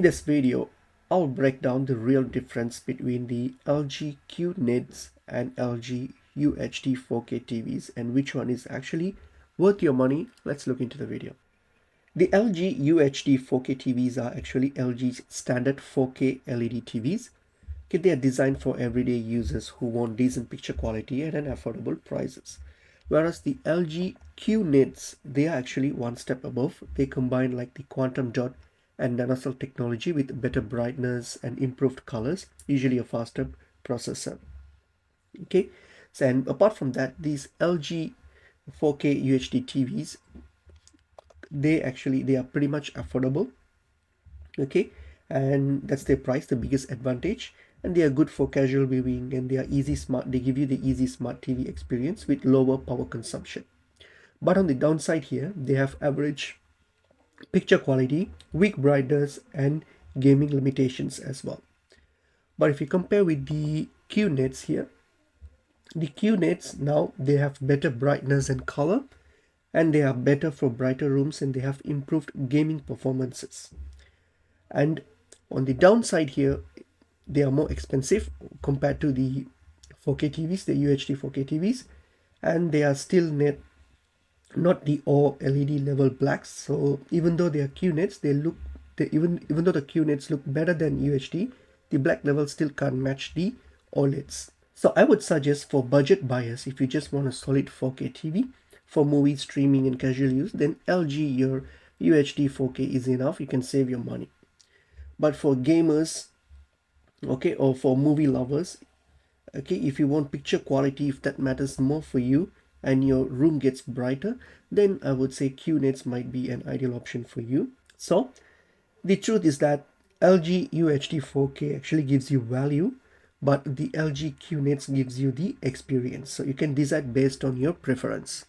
In this video, I'll break down the real difference between the LG QNEDs and LG UHD 4K TVs and which one is actually worth your money. Let's look into the video. The LG UHD 4K TVs are actually LG's standard 4K LED TVs. Okay, they are designed for everyday users who want decent picture quality at an affordable prices. Whereas the LG QNEDs, they are actually one step above. They combine like the quantum dot and nanoscale technology with better brightness and improved colors, usually a faster processor. Okay, so and apart from that, these LG 4K UHD TVs, they are pretty much affordable. Okay, and that's their price, the biggest advantage. And they are good for casual viewing, and they are easy smart. They give you the easy smart TV experience with lower power consumption. But on the downside here, they have average picture quality, weak brightness, and gaming limitations as well. But if you compare with the QNEDs here, the QNEDs now they have better brightness and color, and they are better for brighter rooms, and they have improved gaming performances. And on the downside here, they are more expensive compared to the 4K TVs, the UHD 4K TVs, and they are still not the all LED level blacks. So even though they are QNEDs, even though the QNEDs look better than UHD, the black level still can't match the OLEDs. So I would suggest for budget buyers, if you just want a solid 4K TV for movie streaming and casual use, then LG your UHD 4K is enough. You can save your money. But for gamers, okay, or for movie lovers, okay, if you want picture quality, if that matters more for you and your room gets brighter, then I would say QNEDs might be an ideal option for you. So the truth is that LG UHD 4K actually gives you value, but the LG QNEDs gives you the experience. So you can decide based on your preference.